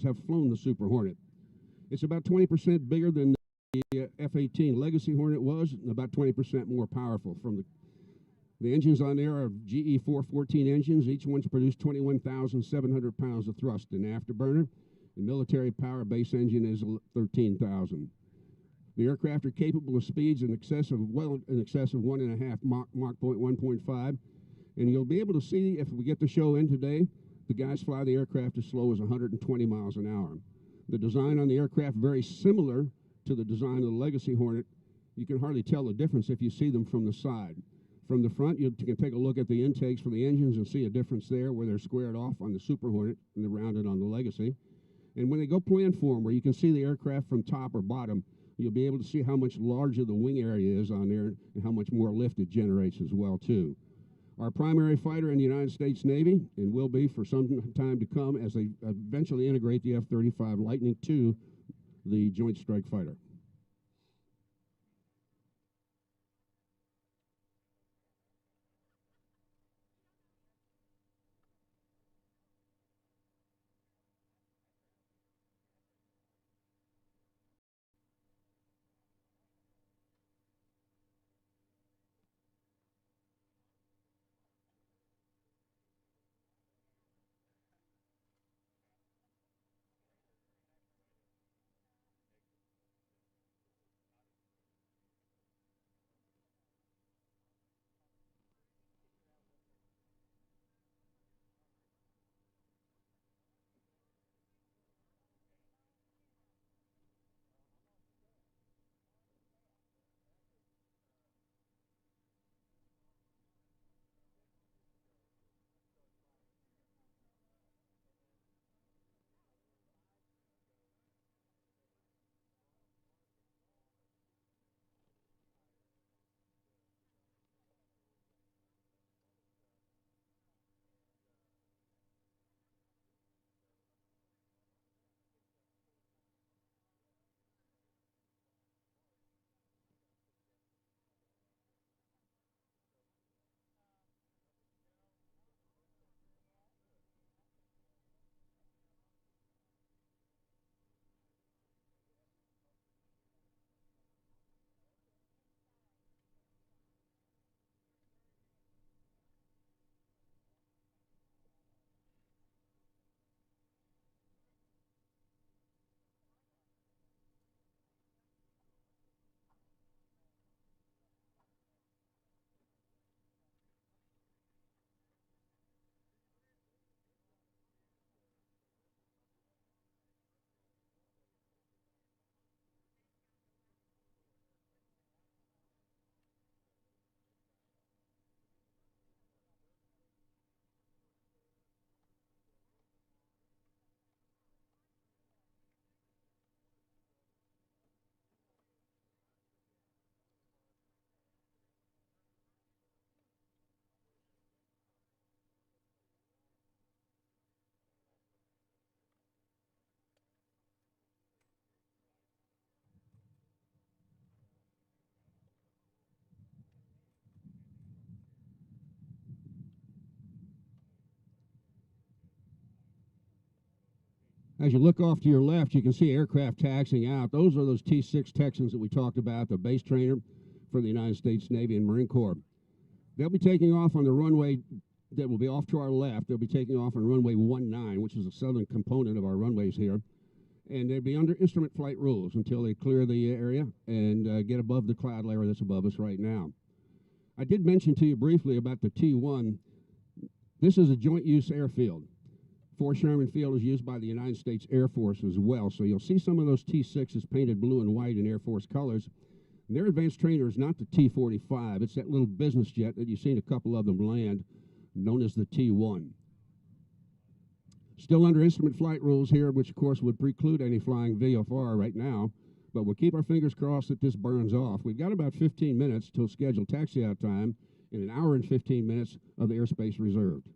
have flown the Super Hornet. It's about 20% bigger than the F-18 Legacy Hornet was, and about 20% more powerful. The engines on there are GE 414 engines. Each one's produced 21,700 pounds of thrust in afterburner. The military power base engine is 13,000. The aircraft are capable of speeds in excess of 1.5 Mach point 1.5, and you'll be able to see, if we get the show in today, the guys fly the aircraft as slow as 120 miles an hour. The design on the aircraft very similar to the design of the Legacy Hornet. You can hardly tell the difference if you see them from the side. From the front, you can take a look at the intakes for the engines and see a difference there where they're squared off on the Super Hornet and they're rounded on the Legacy. And when they go planform, where you can see the aircraft from top or bottom, you'll be able to see how much larger the wing area is on there and how much more lift it generates as well, too. Our primary fighter in the United States Navy, and will be for some time to come as they eventually integrate the F-35 Lightning to the Joint Strike Fighter. As you look off to your left, you can see aircraft taxiing out. Those are those T-6 Texans that we talked about, the base trainer for the United States Navy and Marine Corps. They'll be taking off on the runway that will be off to our left. They'll be taking off on runway 19, which is the southern component of our runways here. And they'll be under instrument flight rules until they clear the area and get above the cloud layer that's above us right now. I did mention to you briefly about the T-1. This is a joint use airfield. Fort Sherman Field is used by the United States Air Force as well, so you'll see some of those T-6s painted blue and white in Air Force colors. And their advanced trainer is not the T-45. It's that little business jet that you've seen a couple of them land, known as the T-1. Still under instrument flight rules here, which of course would preclude any flying VFR right now, but we'll keep our fingers crossed that this burns off. We've got about 15 minutes till scheduled taxi-out time and an hour and 15 minutes of the airspace reserved.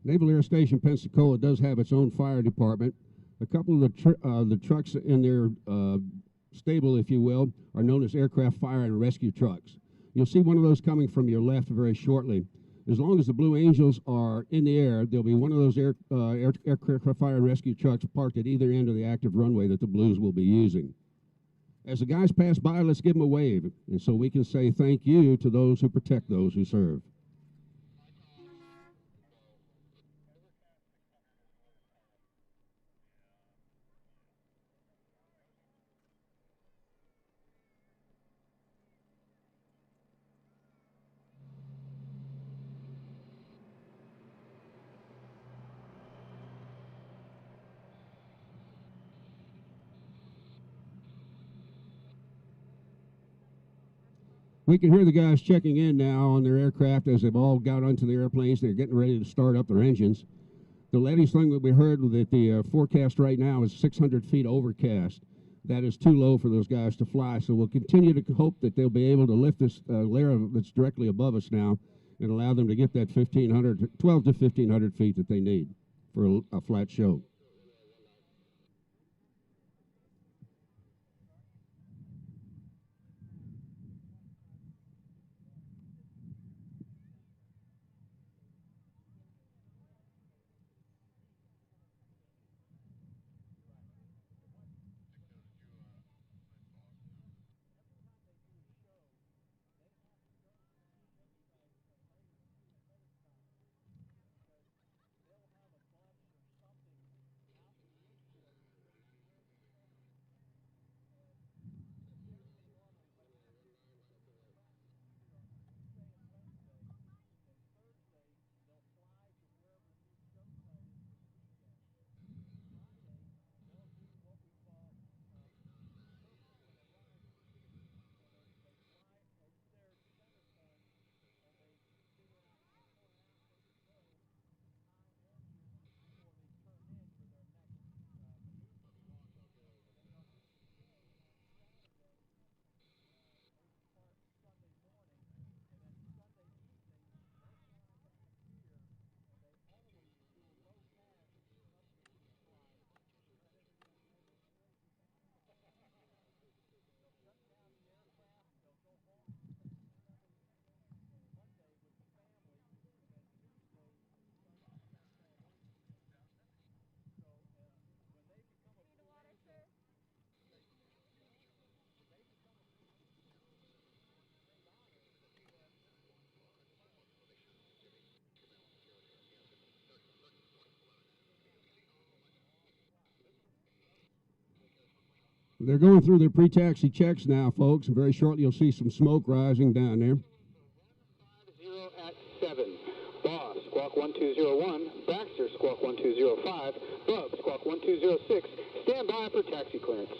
Naval Air Station Pensacola does have its own fire department. A couple of the trucks in their stable, if you will, are known as aircraft fire and rescue trucks. You'll see one of those coming from your left very shortly. As long as the Blue Angels are in the air, there'll be one of those aircraft fire and rescue trucks parked at either end of the active runway that the Blues will be using. As the guys pass by, let's give them a wave, and so we can say thank you to those who protect those who serve. We can hear the guys checking in now on their aircraft as they've all got onto the airplanes. They're getting ready to start up their engines. The latest thing that we heard that the forecast right now is 600 feet overcast. That is too low for those guys to fly, so we'll continue to hope that they'll be able to lift this layer that's directly above us now and allow them to get that 12 to 1,500 feet that they need for a flat show. They're going through their pre-taxi checks now, folks, and very shortly you'll see some smoke rising down there. 0 at 7. Boss, squawk 1201. Baxter, squawk 1205. Bub, squawk 1206. Stand by for taxi clearance.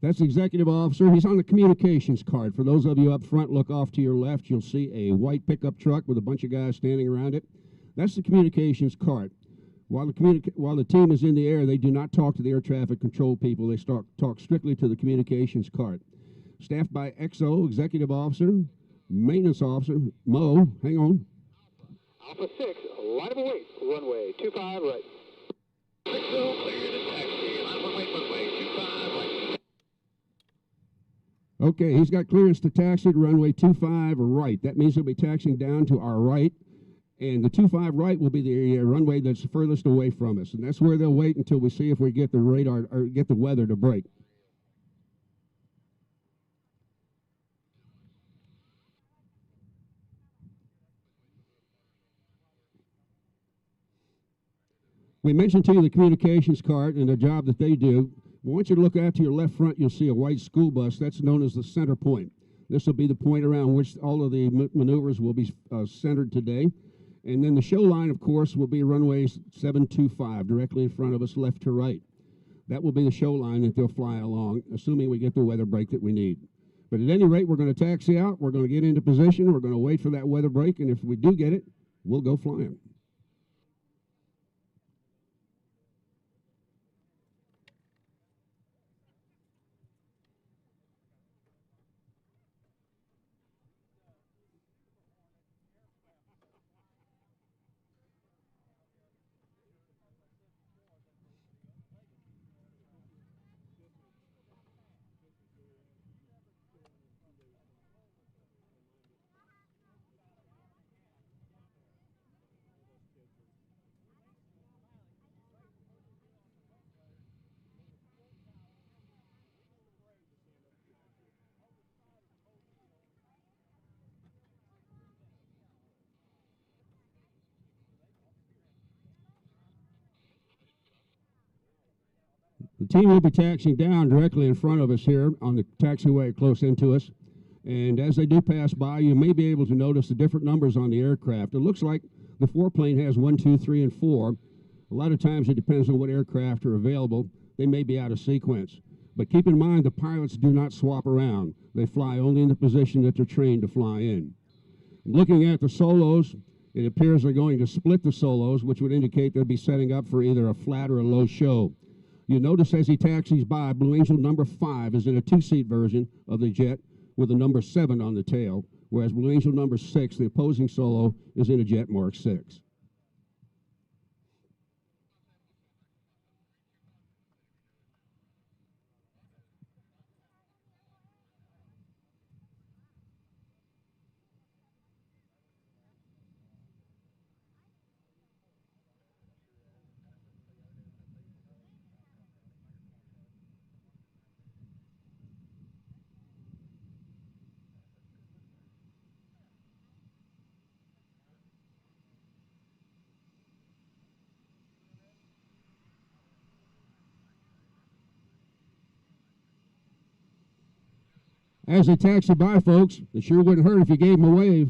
That's the executive officer. He's on the communications card. For those of you up front, look off to your left. You'll see a white pickup truck with a bunch of guys standing around it. That's the communications card. While the team is in the air, they do not talk to the air traffic control people. They talk strictly to the communications cart. Staffed by XO, executive officer, maintenance officer, Mo, hang on. Alpha 6, line of await, runway 25 right. XO, clear to taxi, line of await, runway 25 right. Okay, he's got clearance to taxi to runway 25 right. That means he'll be taxiing down to our right. And the 25 right will be the runway that's furthest away from us. And that's where they'll wait until we see if we get the radar or get the weather to break. We mentioned to you the communications cart and the job that they do. I want you to look out to your left front. You'll see a white school bus. That's known as the center point. This will be the point around which all of the maneuvers will be centered today. And then the show line, of course, will be runway 725, directly in front of us, left to right. That will be the show line that they'll fly along, assuming we get the weather break that we need. But at any rate, we're going to taxi out. We're going to get into position. We're going to wait for that weather break. And if we do get it, we'll go flying. The team will be taxiing down directly in front of us here on the taxiway close into us. And as they do pass by, you may be able to notice the different numbers on the aircraft. It looks like the foreplane has 1, 2, 3, and 4. A lot of times it depends on what aircraft are available. They may be out of sequence. But keep in mind, the pilots do not swap around. They fly only in the position that they're trained to fly in. Looking at the solos, it appears they're going to split the solos, which would indicate they'll be setting up for either a flat or a low show. You notice as he taxis by, Blue Angel number 5 is in a 2-seat version of the jet with a number 7 on the tail, whereas Blue Angel number 6, the opposing solo, is in a jet Mark 6. As they taxi by, folks, it sure wouldn't hurt if you gave them a wave.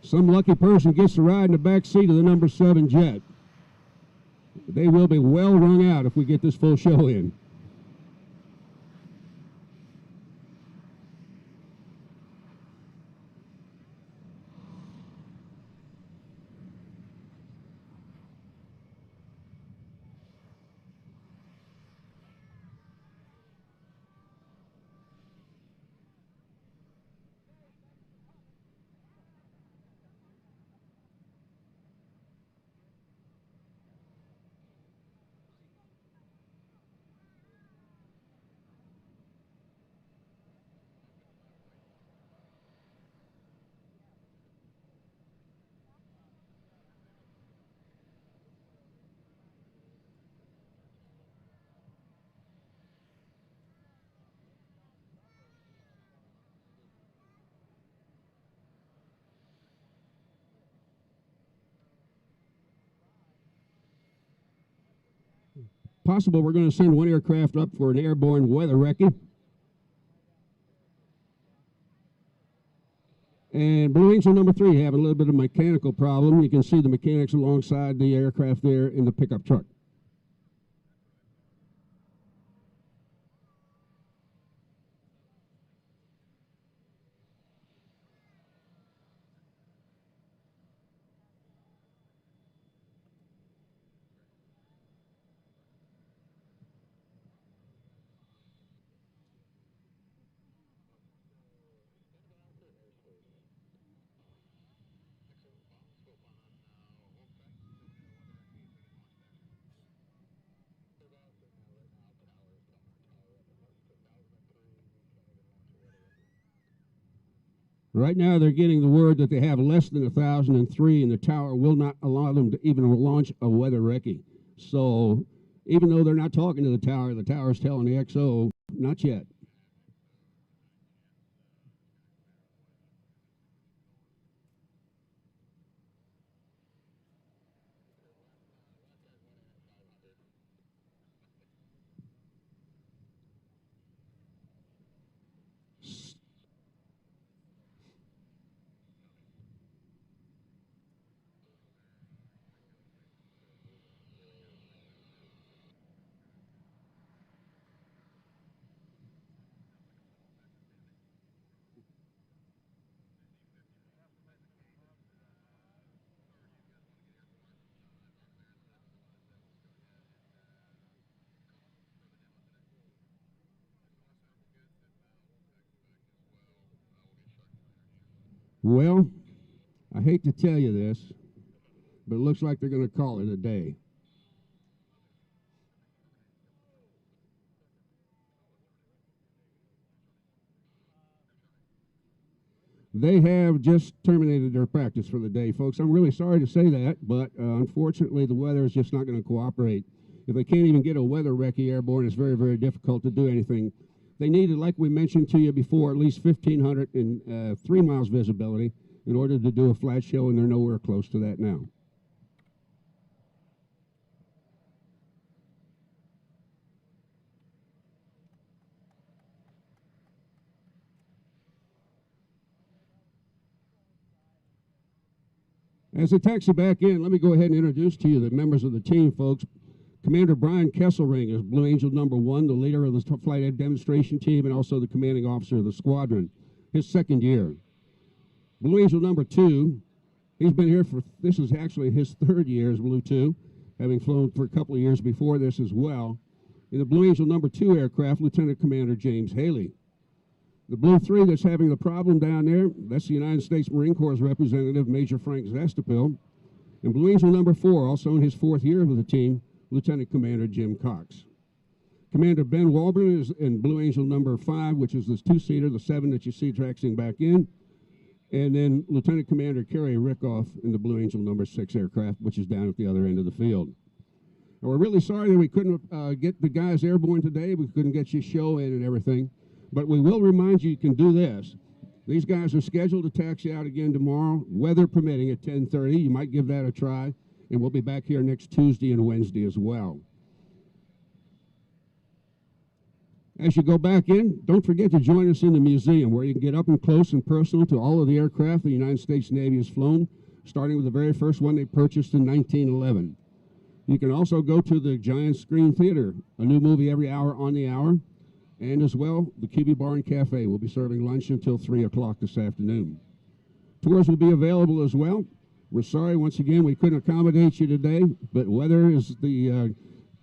Some lucky person gets to ride in the back seat of the number 7 jet. They will be well wrung out if we get this full show in. Possible we're going to send one aircraft up for an airborne weather recce. And Blue Angel number 3 having a little bit of a mechanical problem. You can see the mechanics alongside the aircraft there in the pickup truck. Right now, they're getting the word that they have less than 1,003, and the tower will not allow them to even launch a weather recce. So, even though they're not talking to the tower's telling the XO, not yet. Well, I hate to tell you this, but it looks like they're going to call it a day. They have just terminated their practice for the day, folks. I'm really sorry to say that, but unfortunately the weather is just not going to cooperate. If they can't even get a weather recce airborne, it's very, very difficult to do anything. They needed, like we mentioned to you before, at least 1,503 miles visibility in order to do a flat show, and they're nowhere close to that now. As they taxi back in, let me go ahead and introduce to you the members of the team, folks. Commander Brian KESSELRING is Blue Angel number 1, the leader of the flight demonstration team and also the commanding officer of the squadron, his second year. Blue Angel number 2, he's been here for, this is actually his third year as Blue 2, having flown for a couple of years before this as well. In the Blue Angel number 2 aircraft, Lieutenant Commander James Haley. The Blue 3 that's having the problem down there, that's the United States Marine Corps representative, Major Frank ZASTOUPIL. And Blue Angel number 4, also in his 4th year with the team, Lieutenant Commander Jim Cox. Commander Ben WALBORN is in Blue Angel number 5, which is this 2-seater, the 7 that you see taxiing back in. And then Lieutenant Commander CARY RICKOFF in the Blue Angel number 6 aircraft, which is down at the other end of the field. And we're really sorry that we couldn't get the guys airborne today. We couldn't get your show in and everything. But we will remind you, you can do this. These guys are scheduled to taxi out again tomorrow, weather permitting, at 10:30. You might give that a try. And we'll be back here next Tuesday and Wednesday as well. As you go back in, don't forget to join us in the museum, where you can get up and close and personal to all of the aircraft the United States Navy has flown, starting with the very first one they purchased in 1911. You can also go to the Giant Screen Theater, a new movie every hour on the hour. And as well, the QB Bar and Cafe will be serving lunch until 3 o'clock this afternoon. Tours will be available as well. We're sorry, once again, we couldn't accommodate you today, but weather is the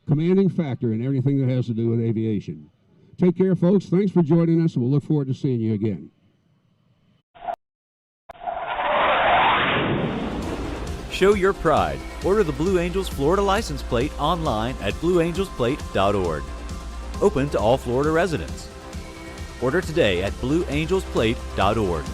commanding factor in everything that has to do with aviation. Take care, folks. Thanks for joining us, and we'll look forward to seeing you again. Show your pride. Order the Blue Angels Florida license plate online at blueangelsplate.org. Open to all Florida residents. Order today at blueangelsplate.org.